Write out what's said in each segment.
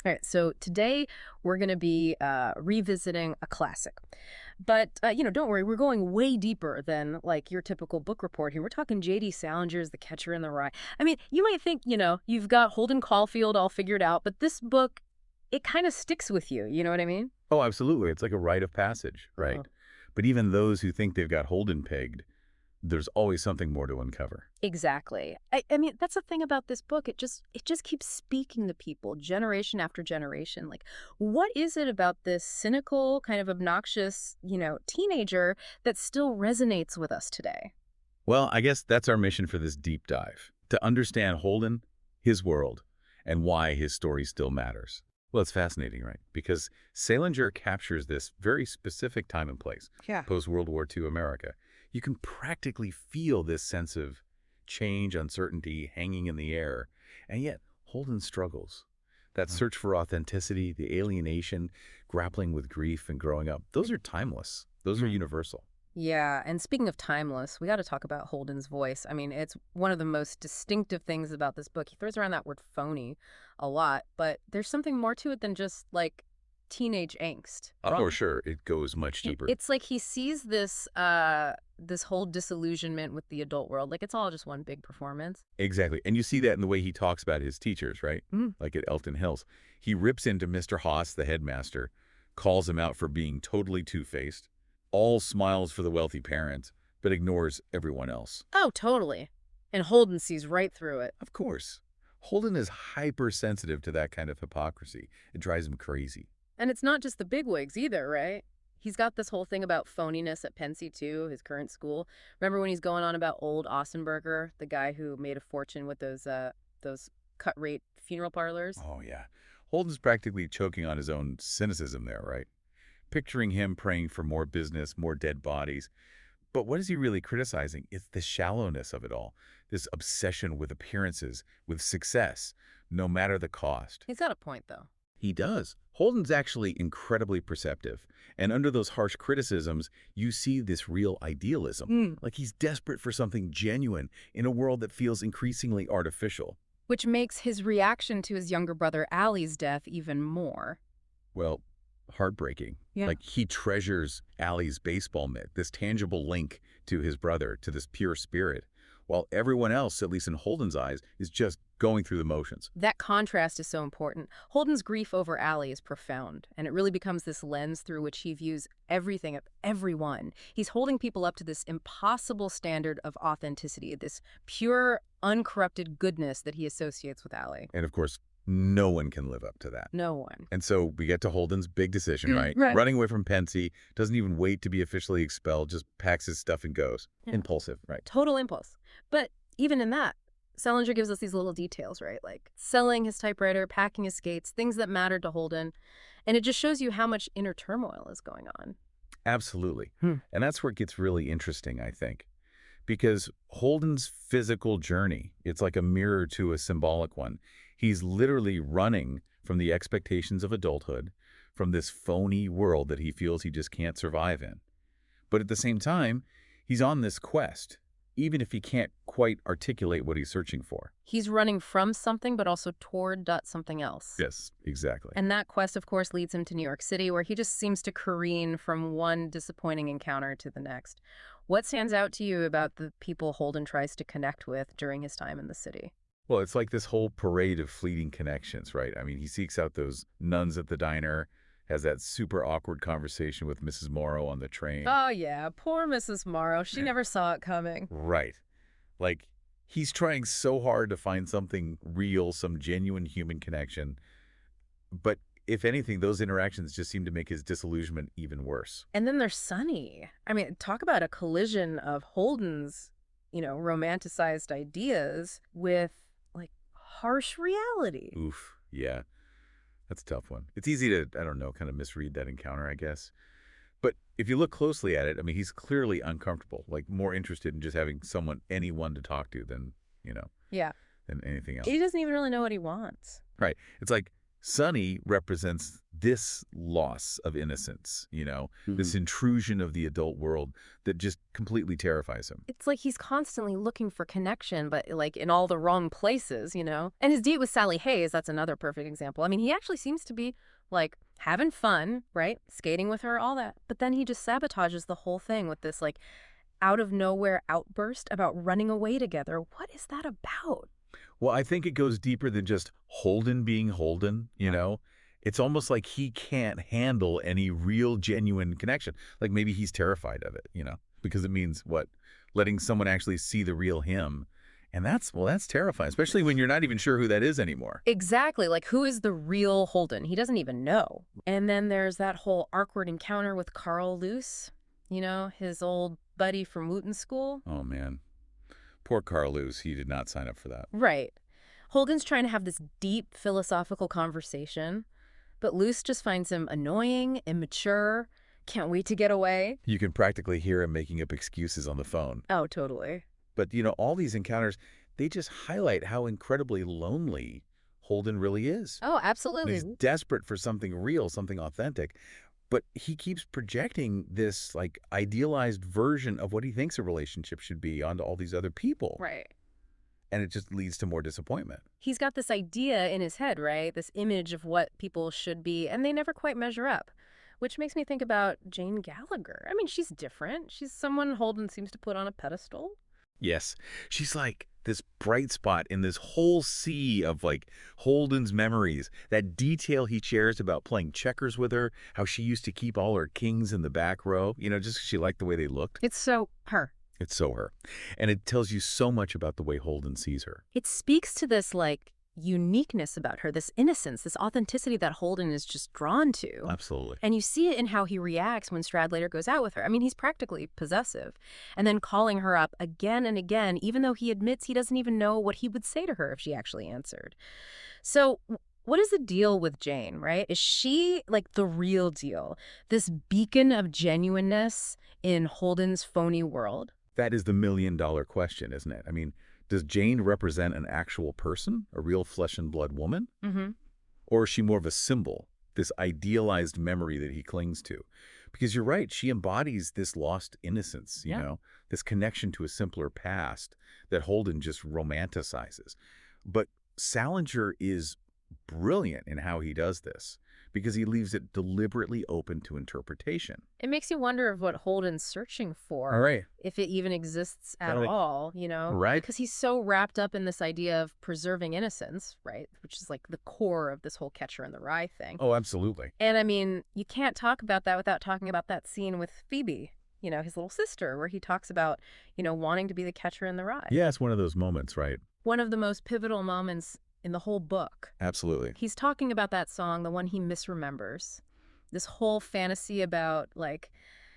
All right, so today we're going to be revisiting a classic. But, don't worry, we're going way deeper than, like, your typical book report here. We're talking J.D. Salinger's The Catcher in the Rye. I mean, you might think, you've got Holden Caulfield all figured out, but this book, it kind of sticks with you. You know what I mean? Oh, absolutely. It's like a rite of passage, right? Uh-huh. But even those who think they've got Holden pegged, there's always something more to uncover. Exactly. I mean, that's the thing about this book. It just keeps speaking to people generation after generation. Like, what is it about this cynical, kind of obnoxious, teenager that still resonates with us today? Well, I guess that's our mission for this deep dive, to understand Holden, his world, and why his story still matters. Well, it's fascinating, right? Because Salinger captures this very specific time and place, Yeah. post-World War II America. You can practically feel this sense of change, uncertainty hanging in the air, and yet Holden struggles. That search for authenticity, the alienation, grappling with grief and growing up, those are timeless. Those are universal. Yeah, and speaking of timeless, we got to talk about Holden's voice. I mean, it's one of the most distinctive things about this book. He throws around that word phony a lot, but there's something more to it than just like teenage angst. Oh, sure, it goes much deeper. It's like he sees this whole disillusionment with the adult world. Like it's all just one big performance. Exactly. And you see that in the way he talks about his teachers, right? Mm. Like at Elton Hills. He rips into Mr. Haas, the headmaster, calls him out for being totally two-faced, all smiles for the wealthy parent, but ignores everyone else. Oh, totally. And Holden sees right through it. Of course. Holden is hypersensitive to that kind of hypocrisy. It drives him crazy. And it's not just the bigwigs either, right? He's got this whole thing about phoniness at Pencey, too, his current school. Remember when he's going on about old Ossenberger, the guy who made a fortune with those cut-rate funeral parlors? Oh, yeah. Holden's practically choking on his own cynicism there, right? Picturing him praying for more business, more dead bodies. But what is he really criticizing? It's the shallowness of it all, this obsession with appearances, with success, no matter the cost. He's got a point, though. He does. Holden's actually incredibly perceptive. And under those harsh criticisms, you see this real idealism. Like he's desperate for something genuine in a world that feels increasingly artificial. Which makes his reaction to his younger brother Allie's death even more. Well, heartbreaking. Yeah. Like he treasures Allie's baseball mitt, this tangible link to his brother, to this pure spirit, while everyone else, at least in Holden's eyes, is just going through the motions. That contrast is so important. Holden's grief over Allie is profound, and it really becomes this lens through which he views everything of everyone. He's holding people up to this impossible standard of authenticity, this pure, uncorrupted goodness that he associates with Allie. And of course, no one can live up to that. No one. And so we get to Holden's big decision, right? Right. Running away from Pencey, doesn't even wait to be officially expelled, just packs his stuff and goes. Yeah. Impulsive, right? Total impulse. But even in that, Salinger gives us these little details, right? Like selling his typewriter, packing his skates, things that mattered to Holden. And it just shows you how much inner turmoil is going on. Absolutely. And that's where it gets really interesting, I think. Because Holden's physical journey, it's like a mirror to a symbolic one. He's literally running from the expectations of adulthood, from this phony world that he feels he just can't survive in. But at the same time, he's on this quest, even if he can't quite articulate what he's searching for. He's running from something, but also toward something else. Yes, exactly. And that quest, of course, leads him to New York City, where he just seems to careen from one disappointing encounter to the next. What stands out to you about the people Holden tries to connect with during his time in the city? Well, it's like this whole parade of fleeting connections, right? I mean, he seeks out those nuns at the diner, has that super awkward conversation with Mrs. Morrow on the train. Oh, yeah. Poor Mrs. Morrow. She never saw it coming. Right. Like, he's trying so hard to find something real, some genuine human connection. But if anything, those interactions just seem to make his disillusionment even worse. And then there's Sonny. I mean, talk about a collision of Holden's, romanticized ideas with, like, harsh reality. Oof. Yeah. That's a tough one. It's easy to, I don't know, kind of misread that encounter, I guess. But if you look closely at it, I mean, he's clearly uncomfortable, like more interested in just having anyone to talk to than, Yeah. than anything else. He doesn't even really know what he wants. Right. It's like Sonny represents this loss of innocence, this Mhm. intrusion of the adult world that just completely terrifies him. It's like he's constantly looking for connection, but like in all the wrong places, you know? And his date with Sally Hayes, that's another perfect example. I mean, he actually seems to be like having fun, right? Skating with her, all that. But then he just sabotages the whole thing with this like out of nowhere outburst about running away together. What is that about? Well, I think it goes deeper than just Holden being Holden. It's almost like he can't handle any real, genuine connection. Like maybe he's terrified of it, because it means what? Letting someone actually see the real him. And that's terrifying, especially when you're not even sure who that is anymore. Exactly. Like, who is the real Holden? He doesn't even know. And then there's that whole awkward encounter with Carl Luce, his old buddy from Wooten School. Oh, man. Poor Carlos, he did not sign up for that. Right. Holden's trying to have this deep philosophical conversation, but Luce just finds him annoying, immature, can't wait to get away. You can practically hear him making up excuses on the phone. Oh, totally. But, all these encounters, they just highlight how incredibly lonely Holden really is. Oh, And absolutely. he's desperate for something real, something authentic. But he keeps projecting this, like, idealized version of what he thinks a relationship should be onto all these other people. Right. And it just leads to more disappointment. He's got this idea in his head, right? This image of what people should be, and they never quite measure up. Which makes me think about Jane Gallagher. I mean, she's different. She's someone Holden seems to put on a pedestal. Yes, she's like this bright spot in this whole sea of like Holden's memories. That detail he shares about playing checkers with her, how she used to keep all her kings in the back row, just 'cause she liked the way they looked. It's so her. It's so her. And it tells you so much about the way Holden sees her. It speaks to this, like, uniqueness about her, this innocence, this authenticity that Holden is just drawn to. Absolutely. And you see it in how he reacts when Stradlater goes out with her. I mean, he's practically possessive. And then calling her up again and again, even though he admits he doesn't even know what he would say to her if she actually answered. So what is the deal with Jane, right? Is she like the real deal? This beacon of genuineness in Holden's phony world? That is the million-dollar question, isn't it? I mean, does Jane represent an actual person, a real flesh and blood woman? Mm-hmm. Or is she more of a symbol, this idealized memory that he clings to? Because you're right, she embodies this lost innocence, this connection to a simpler past that Holden just romanticizes. But Salinger is brilliant in how he does this because he leaves it deliberately open to interpretation. It makes you wonder of what Holden's searching for. All right. If it even exists at Totally. all, Right. Because he's so wrapped up in this idea of preserving innocence, right? Which is like the core of this whole Catcher in the Rye thing. Oh, absolutely. And I mean, you can't talk about that without talking about that scene with Phoebe, his little sister, where he talks about, wanting to be the Catcher in the Rye. Yeah, it's one of those moments, right? One of the most pivotal moments in the whole book. Absolutely. He's talking about that song, the one he misremembers. This whole fantasy about, like,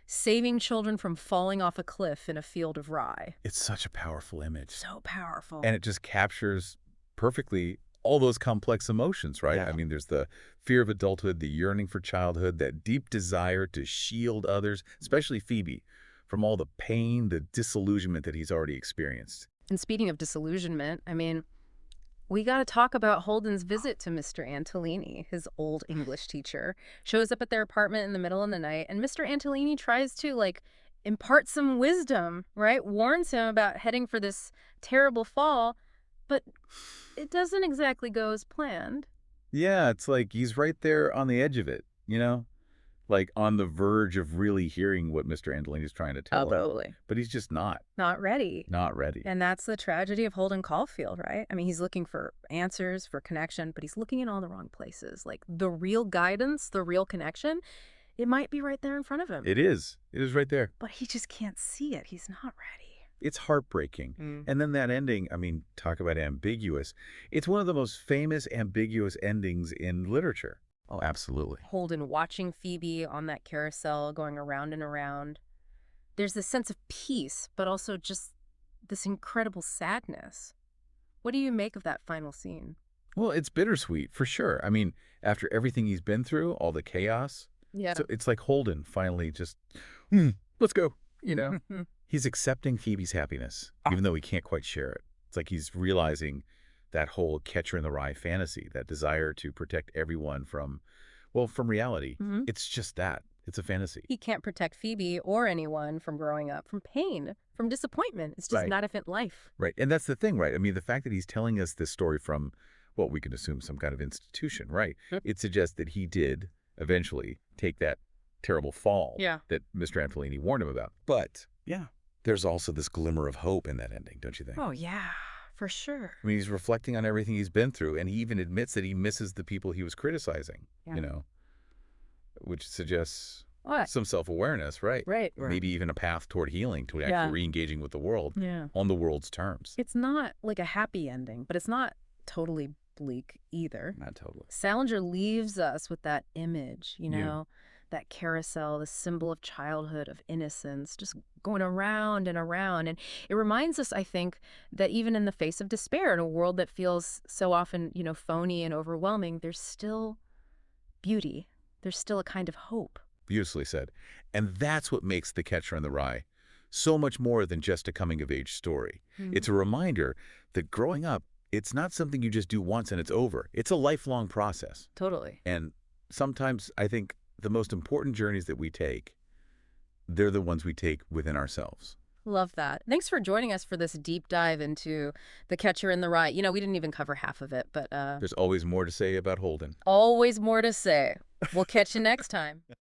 saving children from falling off a cliff in a field of rye. It's such a powerful image. So powerful. And it just captures perfectly all those complex emotions, right? Yeah. I mean, there's the fear of adulthood, the yearning for childhood, that deep desire to shield others, especially Phoebe, from all the pain, the disillusionment that he's already experienced. And speaking of disillusionment, I mean, we got to talk about Holden's visit to Mr. Antolini, his old English teacher. Shows up at their apartment in the middle of the night, and Mr. Antolini tries to, like, impart some wisdom, right? Warns him about heading for this terrible fall, but it doesn't exactly go as planned. Yeah, it's like he's right there on the edge of it, like on the verge of really hearing what Mr. Antolini is trying to tell him. Totally. But he's just not ready. Not ready. And that's the tragedy of Holden Caulfield, right? I mean, he's looking for answers, for connection, but he's looking in all the wrong places. Like, the real guidance, the real connection, it might be right there in front of him. It is. It is right there. But he just can't see it. He's not ready. It's heartbreaking. And then that ending, I mean, talk about ambiguous. It's one of the most famous ambiguous endings in literature. Oh, absolutely. Holden watching Phoebe on that carousel going around and around. There's this sense of peace, but also just this incredible sadness. What do you make of that final scene? Well, it's bittersweet, for sure. I mean, after everything he's been through, all the chaos. Yeah. So it's like Holden finally just, let's go, He's accepting Phoebe's happiness, even though he can't quite share it. It's like he's realizing that whole Catcher in the Rye fantasy, that desire to protect everyone from Well, from reality, Hmm. it's just that. It's a fantasy. He can't protect Phoebe or anyone from growing up, from pain, from disappointment. It's just Right. not a fit life. Right. And that's the thing, right? I mean, the fact that he's telling us this story from, well, we can assume some kind of institution, right? Hmm. It suggests that he did eventually take that terrible fall Yeah. that Mr. Antolini warned him about. But, yeah, there's also this glimmer of hope in that ending, don't you think? Oh, yeah, for sure. I mean, he's reflecting on everything he's been through, and he even admits that he misses the people he was criticizing, Yeah. which suggests What? some self-awareness, right? Right. Maybe even a path toward healing, to Yeah. actually re-engaging with the world Yeah. on the world's terms. It's not like a happy ending, but it's not totally bleak either. Not totally. Salinger leaves us with that image, Yeah. that carousel, the symbol of childhood, of innocence, just going around and around. And it reminds us, I think, that even in the face of despair, in a world that feels so often, phony and overwhelming, there's still beauty. There's still a kind of hope. Beautifully said. And that's what makes The Catcher in the Rye so much more than just a coming-of-age story. It's a reminder that growing up, it's not something you just do once and it's over. It's a lifelong process. Totally. And sometimes I think the most important journeys that we take, they're the ones we take within ourselves. Love that. Thanks for joining us for this deep dive into The Catcher in the Rye. We didn't even cover half of it, but There's always more to say about Holden. always more to say. We'll catch you next time.